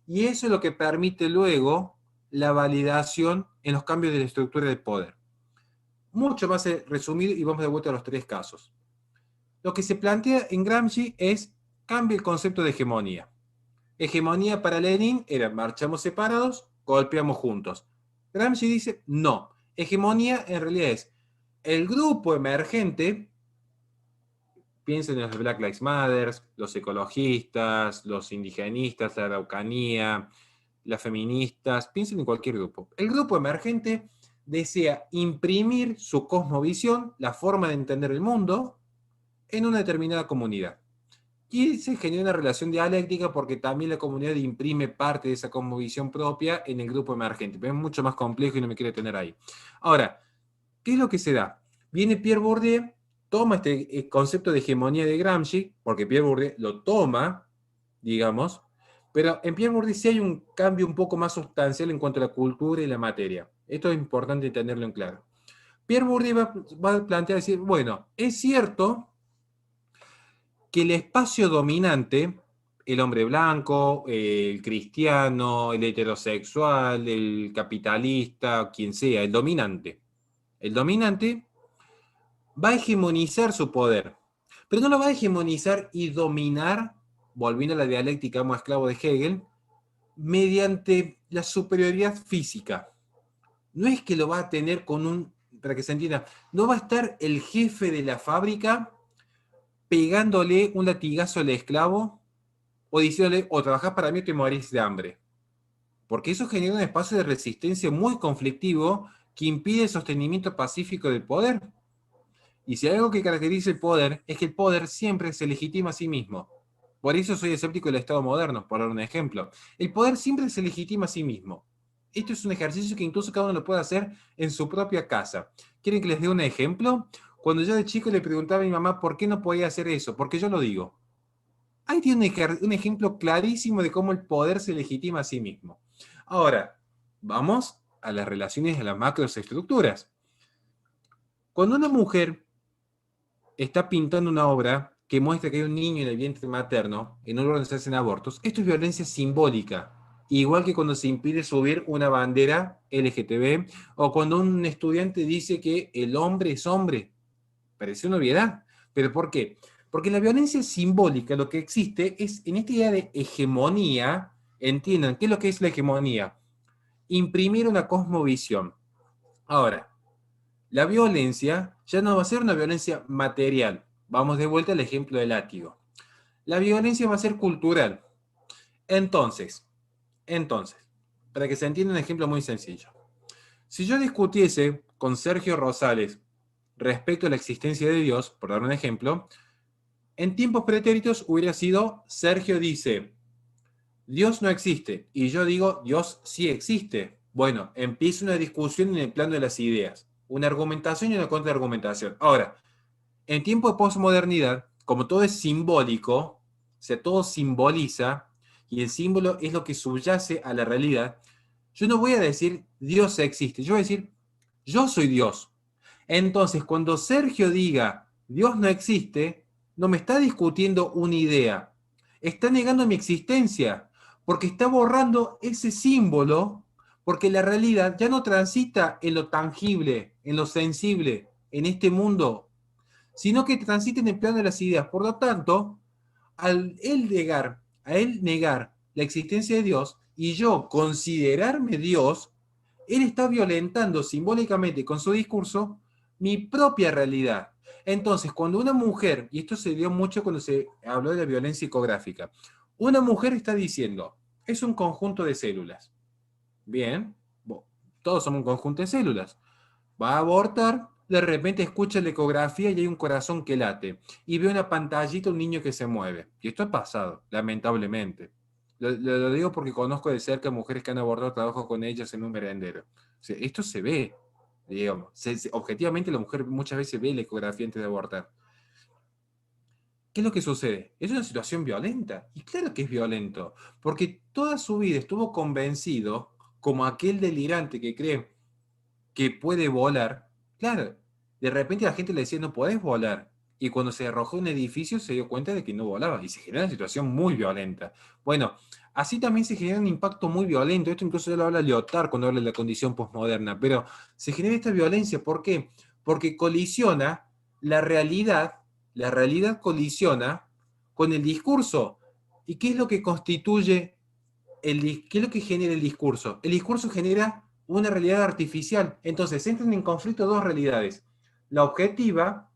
Y eso es lo que permite luego la validación en los cambios de la estructura del poder. Mucho más resumido y vamos de vuelta a los 3 casos. Lo que se plantea en Gramsci es cambia el concepto de hegemonía. Hegemonía para Lenin era marchamos separados, golpeamos juntos. Gramsci dice no. Hegemonía en realidad es el grupo emergente. Piensen en los Black Lives Matter, los ecologistas, los indigenistas, la Araucanía, las feministas, piensen en cualquier grupo. El grupo emergente desea imprimir su cosmovisión, la forma de entender el mundo, en una determinada comunidad. Y se genera una relación dialéctica porque también la comunidad imprime parte de esa cosmovisión propia en el grupo emergente. Pero es mucho más complejo y no me quiero detener ahí. Ahora, ¿qué es lo que se da? Viene Pierre Bourdieu, toma este concepto de hegemonía de Gramsci, porque Pierre Bourdieu lo toma, digamos, pero en Pierre Bourdieu sí hay un cambio un poco más sustancial en cuanto a la cultura y la materia. Esto es importante tenerlo en claro. Pierre Bourdieu va a plantear, decir, bueno, es cierto que el espacio dominante, el hombre blanco, el cristiano, el heterosexual, el capitalista, quien sea, el dominante va a hegemonizar su poder, pero no lo va a hegemonizar y dominar, volviendo a la dialéctica amo esclavo de Hegel, mediante la superioridad física. No es que lo va a tener para que se entienda, no va a estar el jefe de la fábrica pegándole un latigazo al esclavo o diciéndole, o trabajás para mí o te morís de hambre. Porque eso genera un espacio de resistencia muy conflictivo que impide el sostenimiento pacífico del poder. Y si hay algo que caracteriza el poder, es que el poder siempre se legitima a sí mismo. Por eso soy escéptico del Estado moderno, por dar un ejemplo. El poder siempre se legitima a sí mismo. Esto es un ejercicio que incluso cada uno lo puede hacer en su propia casa. ¿Quieren que les dé un ejemplo? Cuando yo de chico le preguntaba a mi mamá por qué no podía hacer eso, porque yo lo digo. Ahí tiene un ejemplo clarísimo de cómo el poder se legitima a sí mismo. Ahora, vamos a las relaciones de las macroestructuras. Cuando una mujer está pintando una obra que muestra que hay un niño en el vientre materno, en un lugar donde se hacen abortos, esto es violencia simbólica. Igual que cuando se impide subir una bandera LGTB, o cuando un estudiante dice que el hombre es hombre. Parece una obviedad. ¿Pero por qué? Porque la violencia simbólica lo que existe es, en esta idea de hegemonía, entiendan, ¿qué es lo que es la hegemonía? Imprimir una cosmovisión. Ahora, la violencia ya no va a ser una violencia material. Vamos de vuelta al ejemplo del látigo. La violencia va a ser cultural. Entonces, para que se entienda un ejemplo muy sencillo. Si yo discutiese con Sergio Rosales respecto a la existencia de Dios, por dar un ejemplo, en tiempos pretéritos hubiera sido, Sergio dice, Dios no existe, y yo digo, Dios sí existe. Bueno, empieza una discusión en el plano de las ideas, una argumentación y una contraargumentación. Ahora, en tiempo de posmodernidad, como todo es simbólico, o sea, todo simboliza, y el símbolo es lo que subyace a la realidad, yo no voy a decir Dios existe, yo voy a decir yo soy Dios. Entonces, cuando Sergio diga Dios no existe, no me está discutiendo una idea, está negando mi existencia, porque está borrando ese símbolo, porque la realidad ya no transita en lo tangible, en lo sensible, en este mundo, sino que transita en el plano de las ideas. Por lo tanto, al él negar la existencia de Dios y yo considerarme Dios, él está violentando simbólicamente con su discurso mi propia realidad. Entonces, cuando una mujer, y esto se dio mucho cuando se habló de la violencia psicográfica, una mujer está diciendo, es un conjunto de células. Bien, todos somos un conjunto de células. Va a abortar, de repente escucha la ecografía y hay un corazón que late. Y ve una pantallita, un niño que se mueve. Y esto ha pasado, lamentablemente. Lo digo porque conozco de cerca mujeres que han abortado, trabajo con ellas en un merendero. O sea, esto se ve, digamos. Objetivamente la mujer muchas veces ve la ecografía antes de abortar. ¿Qué es lo que sucede? Es una situación violenta. Y claro que es violento. Porque toda su vida estuvo convencido, como aquel delirante que cree que puede volar. Claro, de repente la gente le decía, no podés volar. Y cuando se arrojó un edificio se dio cuenta de que no volaba. Y se genera una situación muy violenta. Bueno, así también se genera un impacto muy violento. Esto incluso ya lo habla Lyotard cuando habla de la condición posmoderna. Pero se genera esta violencia. ¿Por qué? Porque colisiona la realidad colisiona con el discurso. ¿Y qué es lo que constituye, qué es lo que genera el discurso? El discurso genera una realidad artificial. Entonces entran en conflicto dos realidades. La objetiva,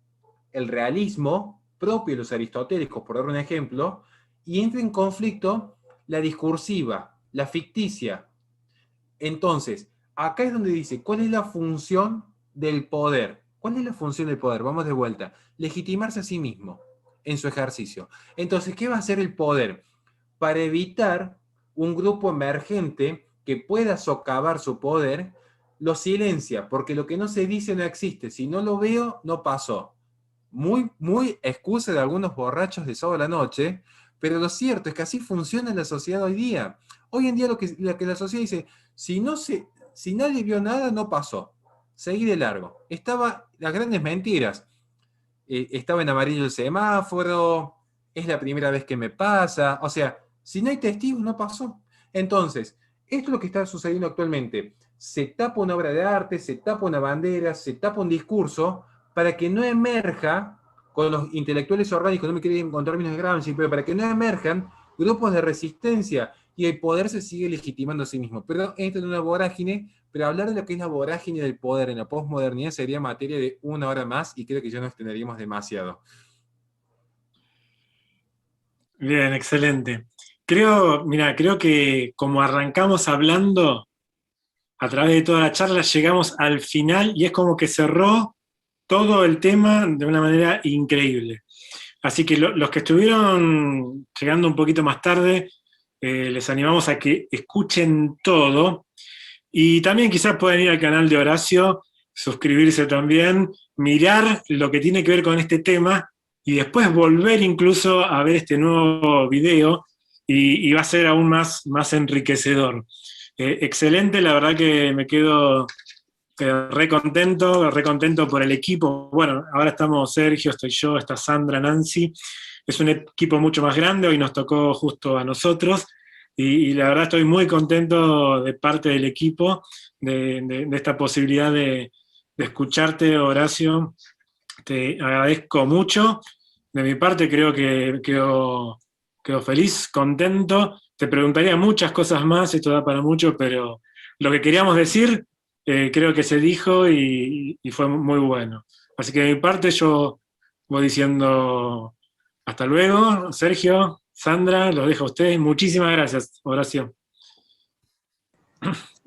el realismo propio de los aristotélicos, por dar un ejemplo, y entra en conflicto la discursiva, la ficticia. Entonces, acá es donde dice, ¿cuál es la función del poder? ¿Cuál es la función del poder? Vamos de vuelta. Legitimarse a sí mismo en su ejercicio. Entonces, ¿qué va a hacer el poder? Para evitar un grupo emergente que pueda socavar su poder, lo silencia, porque lo que no se dice no existe. Si no lo veo, no pasó. Muy excusa de algunos borrachos de sábado a la noche, pero lo cierto es que así funciona la sociedad hoy día. Hoy en día lo que la sociedad dice, si nadie vio nada, no pasó. Seguí de largo. Estaba las grandes mentiras. Estaba en amarillo el semáforo, es la primera vez que me pasa. O sea, si no hay testigos, no pasó. Entonces, esto es lo que está sucediendo actualmente. Se tapa una obra de arte, se tapa una bandera, se tapa un discurso para que no emerja con los intelectuales orgánicos, no me quiero encontrar términos de Gramsci, pero para que no emerjan grupos de resistencia y el poder se sigue legitimando a sí mismo. Pero entra en una vorágine, pero hablar de lo que es la vorágine del poder en la posmodernidad sería materia de una hora más y creo que ya nos extenderíamos demasiado. Bien, excelente. Creo que como arrancamos hablando, a través de toda la charla llegamos al final y es como que cerró todo el tema de una manera increíble. Así que los que estuvieron llegando un poquito más tarde, les animamos a que escuchen todo. Y también quizás pueden ir al canal de Horacio, suscribirse también, mirar lo que tiene que ver con este tema y después volver incluso a ver este nuevo video y va a ser aún más enriquecedor. Excelente, la verdad que me quedo re contento por el equipo. Bueno, ahora estamos Sergio, estoy yo, está Sandra, Nancy. Es un equipo mucho más grande, hoy nos tocó justo a nosotros. Y la verdad estoy muy contento de parte del equipo, de esta posibilidad de escucharte, Horacio. Te agradezco mucho. De mi parte creo que quedo feliz, contento. Te preguntaría muchas cosas más, esto da para mucho, pero lo que queríamos decir creo que se dijo y fue muy bueno. Así que de mi parte yo voy diciendo hasta luego, Sergio, Sandra, los dejo a ustedes. Muchísimas gracias, Horacio.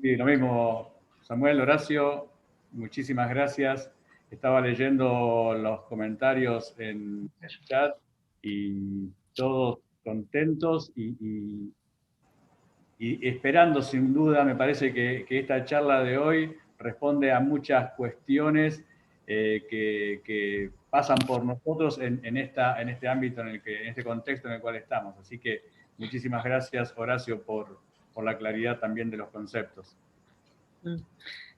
Sí, lo mismo, Samuel, Horacio, muchísimas gracias. Estaba leyendo los comentarios en el chat y todos contentos y esperando sin duda. Me parece que esta charla de hoy responde a muchas cuestiones que pasan por nosotros en este ámbito, en este contexto en el cual estamos. Así que muchísimas gracias, Horacio, por la claridad también de los conceptos.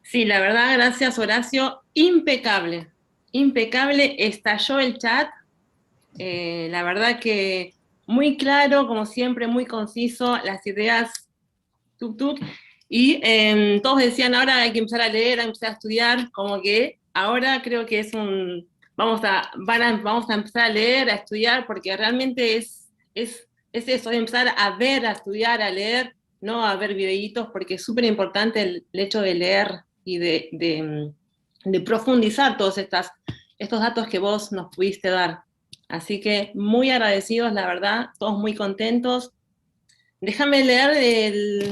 Sí, la verdad, gracias, Horacio. Impecable, impecable. Estalló el chat. La verdad que muy claro, como siempre, muy conciso, las ideas, y todos decían, ahora hay que empezar a leer, hay que empezar a estudiar, como que ahora creo que es vamos a empezar a leer, a estudiar, porque realmente es eso, es empezar a ver, a estudiar, a leer, no a ver videitos, porque es súper importante el hecho de leer y de profundizar todos estos datos que vos nos pudiste dar. Así que muy agradecidos, la verdad, todos muy contentos. Déjame leer,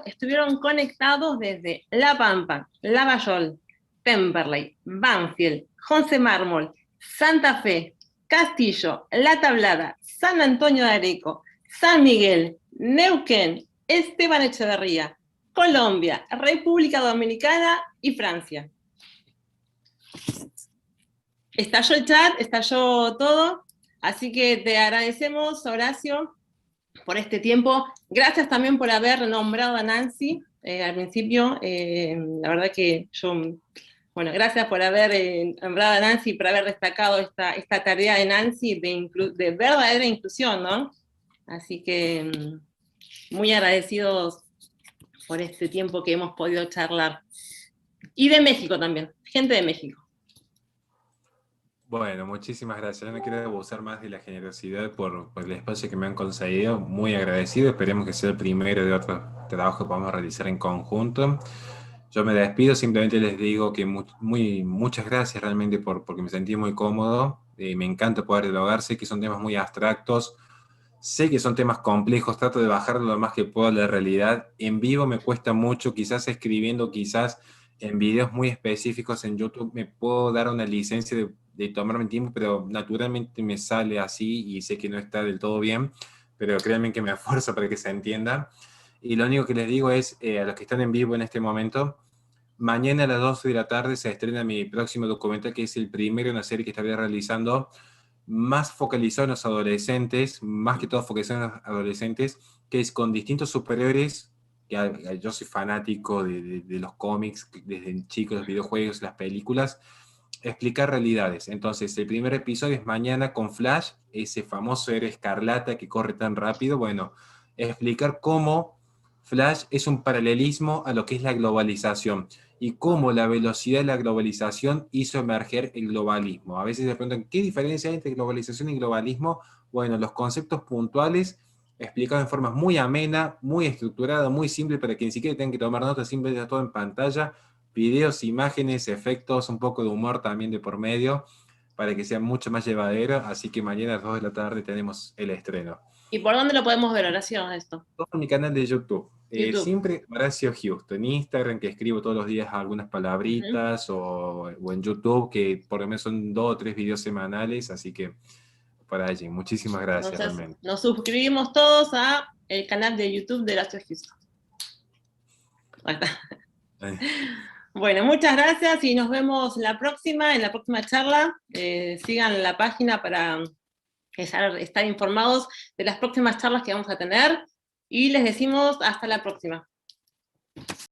estuvieron conectados desde La Pampa, Lavallol, Temperley, Banfield, José Mármol, Santa Fe, Castillo, La Tablada, San Antonio de Areco, San Miguel, Neuquén, Esteban Echeverría, Colombia, República Dominicana y Francia. Estalló el chat, estalló todo, así que te agradecemos, Horacio, por este tiempo. Gracias también por haber nombrado a Nancy al principio. La verdad que bueno, gracias por haber nombrado a Nancy, por haber destacado esta tarea de Nancy de verdadera inclusión, ¿no? Así que muy agradecidos por este tiempo que hemos podido charlar. Y de México también, gente de México. Bueno, muchísimas gracias. No quiero abusar más de la generosidad por el espacio que me han concedido. Muy agradecido. Esperemos que sea el primero de otros trabajos que podamos realizar en conjunto. Yo me despido. Simplemente les digo que muchas gracias realmente porque me sentí muy cómodo. Me encanta poder dialogar. Sé que son temas muy abstractos. Sé que son temas complejos. Trato de bajarlo lo más que puedo a la realidad. En vivo me cuesta mucho. Quizás escribiendo, quizás en videos muy específicos en YouTube me puedo dar una licencia de tomarme tiempo, pero naturalmente me sale así y sé que no está del todo bien, pero créanme que me esfuerzo para que se entienda. Y lo único que les digo es, a los que están en vivo en este momento, mañana a las 12 de la tarde se estrena mi próximo documental, que es el primero en una serie que estaré realizando, más focalizado en los adolescentes, más que todo focalizado en los adolescentes, que es con distintos superhéroes. Yo soy fanático de los cómics, desde chicos, los videojuegos, las películas, explicar realidades. Entonces, el primer episodio es mañana con Flash, ese famoso héroe escarlata que corre tan rápido. Bueno, explicar cómo Flash es un paralelismo a lo que es la globalización y cómo la velocidad de la globalización hizo emerger el globalismo. A veces se preguntan, ¿qué diferencia hay entre globalización y globalismo? Bueno, los conceptos puntuales explicados en forma muy amena, muy estructurada, muy simple, para que ni siquiera tengan que tomar notas, simplemente todo en pantalla, videos, imágenes, efectos, un poco de humor también de por medio, para que sea mucho más llevadero. Así que mañana a las 2 de la tarde tenemos el estreno. ¿Y por dónde lo podemos ver, Horacio, esto? Todo en mi canal de YouTube. Siempre Horacio Houston. En Instagram, que escribo todos los días algunas palabritas, o en YouTube, que por lo menos son 2 o 3 videos semanales, así que por allí. Muchísimas gracias, Entonces, realmente. nos suscribimos todos a el canal de YouTube de Horacio Houston. Ahí está. Bueno, muchas gracias y nos vemos en la próxima charla. Sigan la página para estar informados de las próximas charlas que vamos a tener y les decimos hasta la próxima.